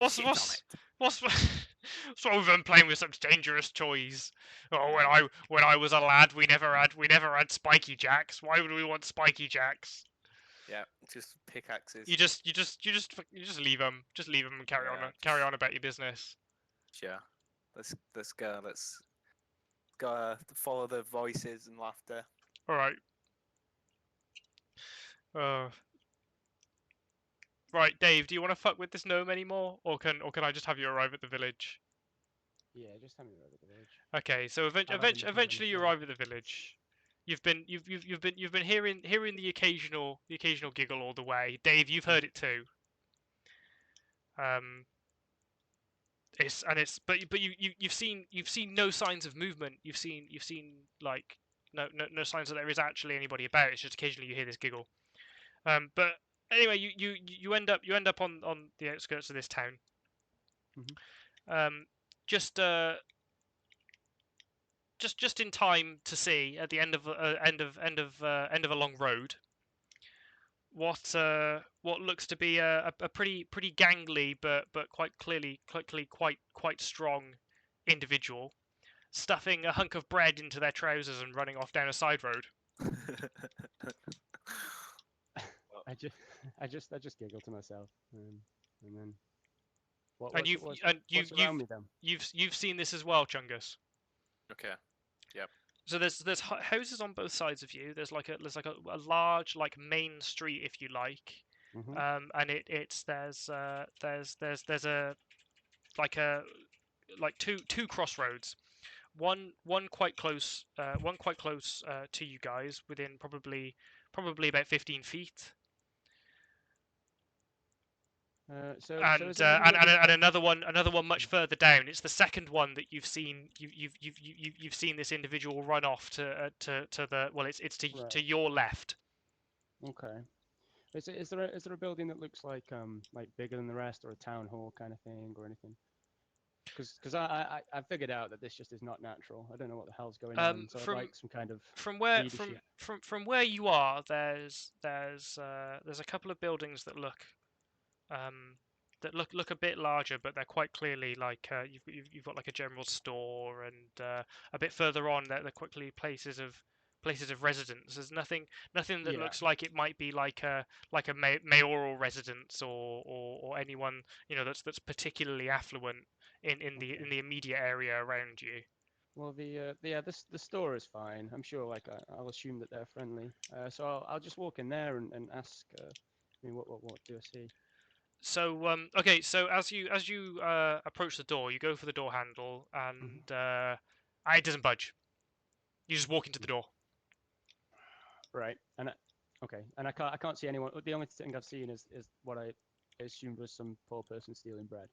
What's Shit what's on it. what's what's wrong with them playing with such dangerous toys? Oh, when I was a lad, we never had spiky jacks. Why would we want spiky jacks? Yeah, just pickaxes. You just leave them. Just leave them and carry Yeah, carry on about your business. sure. Let's go. Let's go. Follow the voices and laughter. All right. Uh, right, Dave. Do you want to fuck with this gnome anymore, or can I just have you arrive at the village? Yeah, just tell me where the village. Okay. So eventually you arrive at the village. You've been hearing the occasional giggle all the way. Dave, you've heard it too. Um, but you've seen no signs of movement. You've seen like no signs that there is actually anybody about. It's just occasionally you hear this giggle. But anyway, you end up on the outskirts of this town. Um, just just in time to see at the end of a long road what looks to be a pretty gangly but quite strong individual stuffing a hunk of bread into their trousers and running off down a side road. I just giggle to myself, and then And what's around me then? you've seen this as well, Chungus. Okay. Yep. So there's houses on both sides of you. There's a large like main street, if you like. And there's a two crossroads. One quite close to you guys, within probably about 15 feet. And another one much further down. It's the second one that you've seen. You've seen this individual run off to the it's to your left. Okay. Is there a building that looks like bigger than the rest, or a town hall kind of thing, or anything? Because I figured out that this just is not natural. I don't know what the hell's going on. So I'd like some kind of leadership. From where you are, there's a couple of buildings that look a bit larger, but they're quite clearly like you've got like a general store, and a bit further on they're quickly places of residence. There's nothing that looks like it might be like a mayoral residence, or anyone that's particularly affluent in the immediate area around you. Well, the store is fine. I'm sure. I'll assume that they're friendly. So I'll just walk in there and ask. What do I see? So okay, so as you approach the door, you go for the door handle, and it doesn't budge. You just walk into the door. Right, and I can't see anyone. The only thing I've seen is what I assumed was some poor person stealing bread.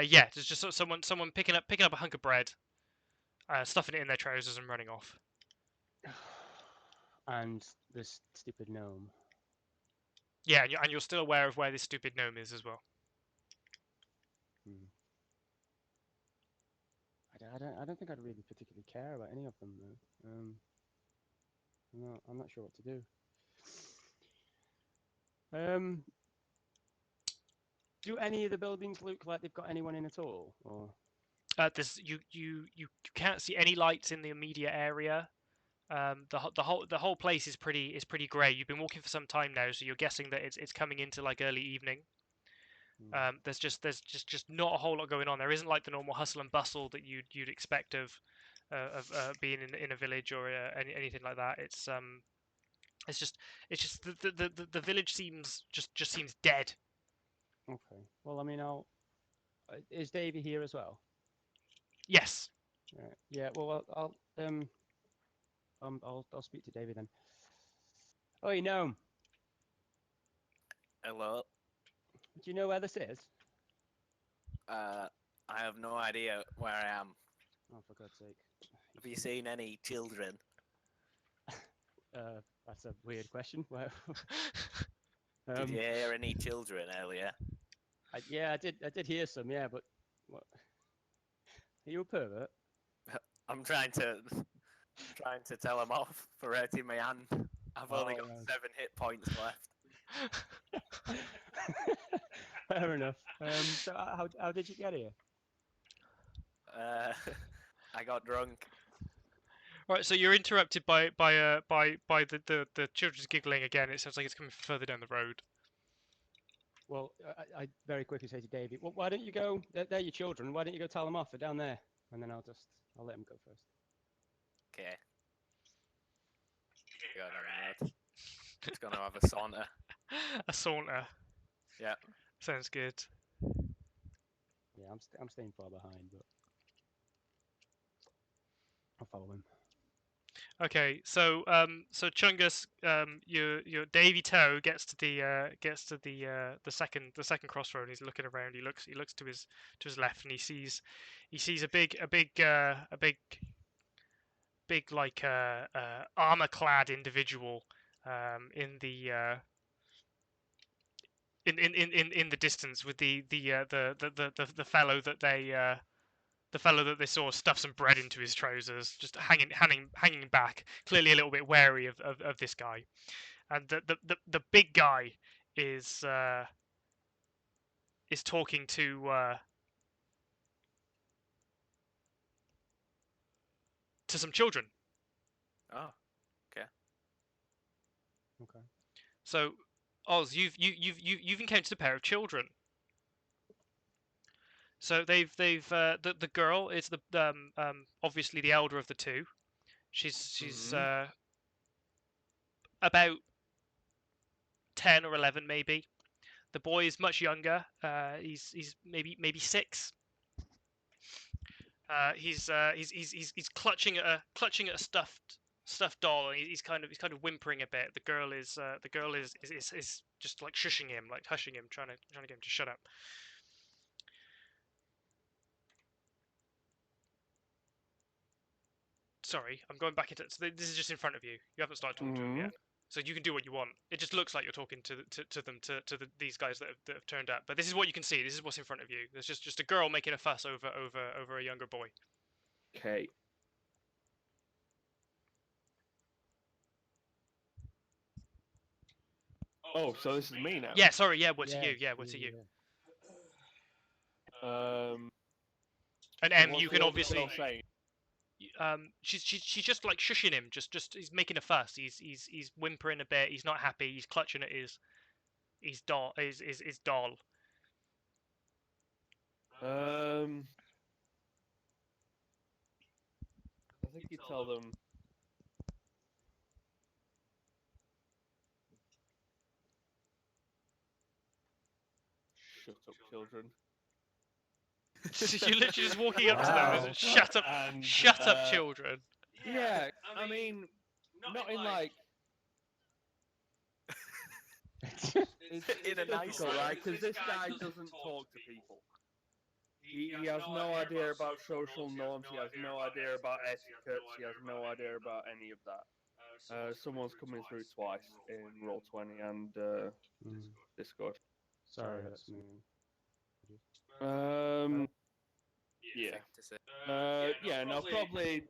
Yeah, there's just someone picking up a hunk of bread, stuffing it in their trousers and running off. And this stupid gnome. Yeah, and you're still aware of where this stupid gnome is as well. I don't think I'd really particularly care about any of them though. I'm not sure what to do. Do any of the buildings look like they've got anyone in at all? Or you can't see any lights in the immediate area. The whole place is pretty grey. You've been walking for some time now, so you're guessing that it's coming into like early evening. There's just not a whole lot going on. There isn't like the normal hustle and bustle that you'd expect of being in a village or anything like that. It's just the village seems dead. Okay. Well, I mean, is Davey here as well? Yes. Yeah. Well, I'll speak to Davey then. Oh, you know. Hello. Do you know where this is? I have no idea where I am. Oh, for God's sake. Have you seen any children? That's a weird question. Did you hear any children earlier? Yeah, I did hear some. Yeah, but what? Are you a pervert? I'm trying to tell him off for hurting my hand. I've only got 7 hit points left. Fair enough. So how did you get here? I got drunk. Right, so you're interrupted by the children's giggling again. It sounds like it's coming from further down the road. Well, I very quickly say to Davey, well, why don't you go? They're your children. Why don't you go tell them off? They're down there, and then I'll let them go first. Okay. Go down the road. Just gonna have a saunter. A saunter. Yeah. Sounds good. Yeah, I'm staying far behind, but I'll follow him. Okay, so Chungus, your Davy Toe gets to the second crossroad. And he's looking around. He looks to his left, and he sees a big like armor clad individual in the in the distance with the fellow that they saw stuff some bread into his trousers, just hanging back, clearly a little bit wary of this guy. And the big guy is talking to some children. Oh. Okay. So, Oz, you've encountered a pair of children. So the girl is the obviously the elder of the two. She's about 10 or 11 maybe. The boy is much younger. He's maybe 6. He's clutching at a stuffed doll, and he's kind of whimpering a bit. The girl is just like shushing him, like hushing him, trying to get him to shut up. Sorry, I'm going back into. So this is just in front of you. You haven't started talking to him yet, so you can do what you want. It just looks like you're talking to these guys that have turned up. But this is what you can see. This is what's in front of you. There's just a girl making a fuss over a younger boy. Okay. Oh, so this is me now. Yeah, sorry. Yeah, what's to you? Yeah, what's to you? And M, what's you the can other obviously. girl saying? She's just like shushing him, just he's making a fuss. He's whimpering a bit. He's not happy. He's clutching at his doll. His doll. I think you tell them. Shut up, children. You're literally just walking up to them and shut up, And, shut up, children. Yeah, I mean, not in like. It's In a nice difficult, way. right? Because this guy doesn't talk to people. He has no idea about social norms. He has no idea about etiquette. He has no idea about any of that. Someone's coming through twice in Roll20 and Discord. Sorry, that's me. Yeah. To say. Yeah, no, probably.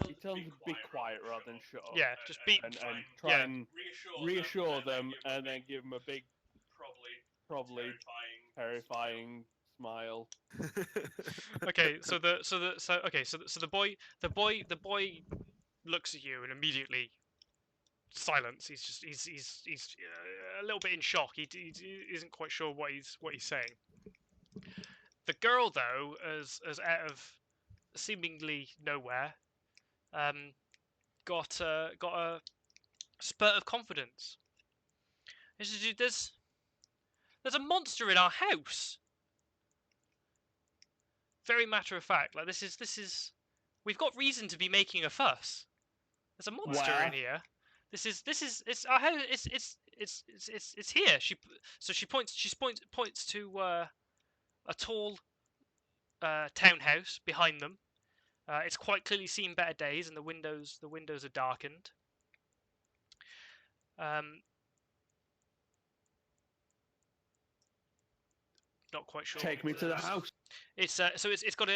He tells them to be quiet rather than shut up. Yeah, just be. And try and reassure them, and then give them a big, probably terrifying smile. Okay, so the boy looks at you and immediately silence. He's a little bit in shock. He isn't quite sure what he's saying. The girl, though, as out of seemingly nowhere, got a spurt of confidence. There's a monster in our house. Very matter of fact, like this is we've got reason to be making a fuss. There's a monster Where? in here. It's our house. It's here. She points to a tall townhouse behind them. It's quite clearly seen better days, and the windows are darkened. Not quite sure. Take me to the house. It's it's got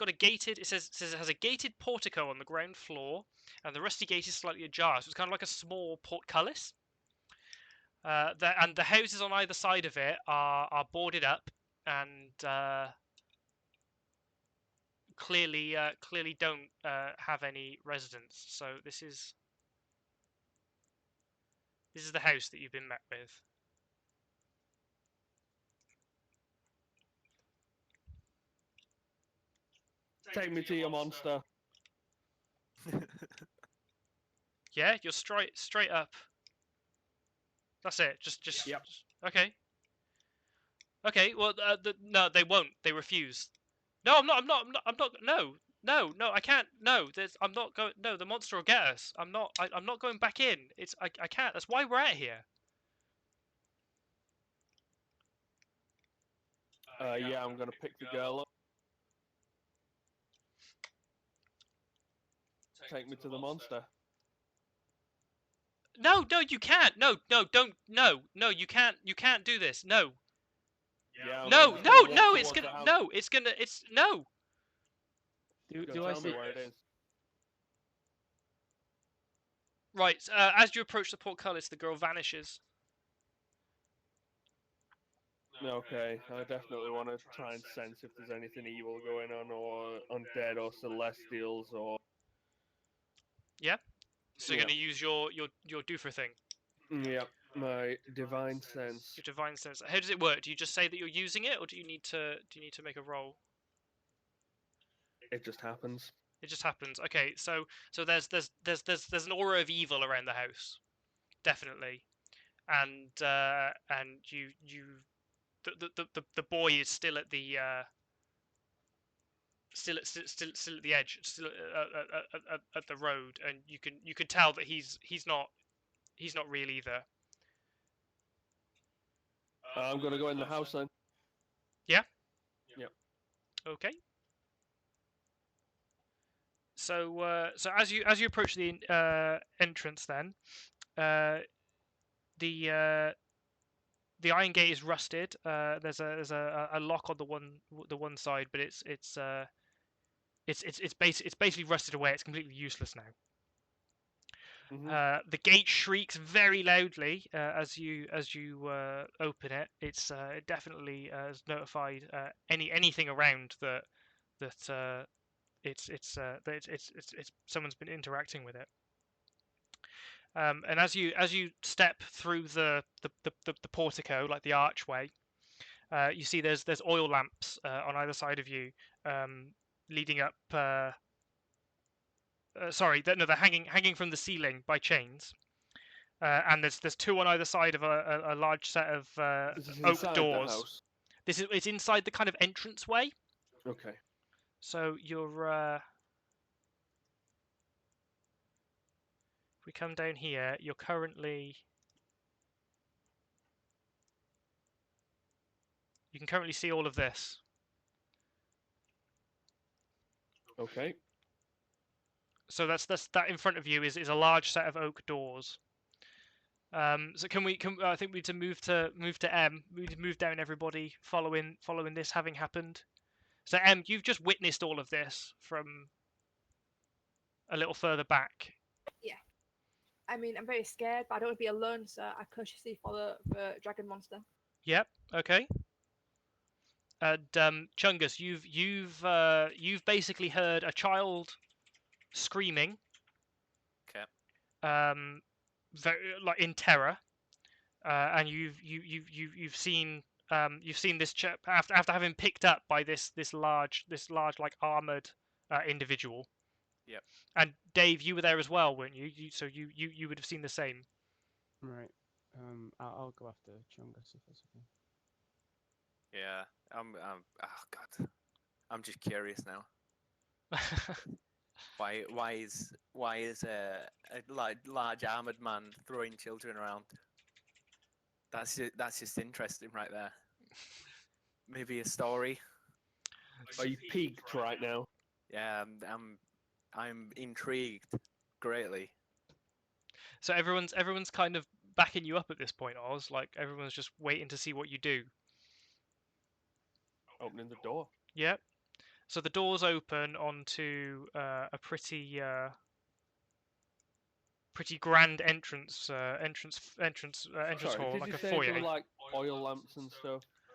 a gated. It says it has a gated portico on the ground floor, and the rusty gate is slightly ajar. So it's kind of like a small portcullis. And the houses on either side of it are boarded up and clearly don't have any residents. So this is the house that you've been met with. Take me to your monster. Yeah, you're straight up. That's it. Just Yep. okay. Okay. Well, no, they won't. They refuse. No, I'm not. I'm not. I'm not. I'm not. No. No. No. I can't. No. I'm not going. No. The monster will get us. I'm not. I'm not going back in. I can't. That's why we're out here. Yeah, I'm gonna pick the girl up. Take me to the monster. No. No. You can't. No. No. Don't. No. No. You can't. You can't do this. No. Yeah. I'm No. just No. gonna walk No. It's towards gonna. the house. No. It's gonna. It's no. Do Go do I tell me see? where it is. Right. As you approach the portcullis, the girl vanishes. Okay, I definitely want to try and sense if there's anything evil going on, or undead, or celestials, or So you're Yeah. gonna use your doofer thing, yeah, my divine sense. your divine sense. How does it work? Do you just say that you're using it, or do you need to make a roll? It just happens. It just happens. Okay, so there's an aura of evil around the house, definitely, and you the boy is still at the still at the edge, still at the road, and you can tell that he's not real either. I'm gonna go in the house then. Okay. So as you approach the entrance, then the iron gate is rusted. There's a lock on the one side, but it's basically rusted away. It's completely useless now. Mhm. The gate shrieks very loudly as you open it. It definitely has notified anything around that it's someone's been interacting with it. And as you step through the portico, like the archway, you see there's oil lamps on either side of you, leading up. Sorry, no, they're hanging from the ceiling by chains. And there's two on either side of a large set of This is oak inside the doors. house. It's inside the kind of entranceway. Okay. So you're if we come down here, you're currently you can currently see all of this. Okay. So that in front of you is a large set of oak doors. So I think we need to move to M. We need to move down everybody following this having happened. So M, you've just witnessed all of this from a little further back. I mean, I'm very scared, but I don't want to be alone, so I cautiously follow the dragon monster. Yep. Okay. And Chungus, you've basically heard a child screaming. Okay. Very, like in terror, and you've seen this chap after having picked up by this large like armored individual. Yep. And Dave, you were there as well, weren't you? So you would have seen the same. Right. I'll go after Chungus if that's okay. Yeah. Oh God. I'm just curious now. Why is a large armored man throwing children around? That's just interesting right there. Maybe a story. Are you peaked right now? Yeah, I'm intrigued greatly. So everyone's kind of backing you up at this point, Oz. Like everyone's just waiting to see what you do. Opening the door. Yep. So the doors open onto a pretty pretty grand entrance Sorry, hall, did like you a say foyer. there were like oil lamps and stuff?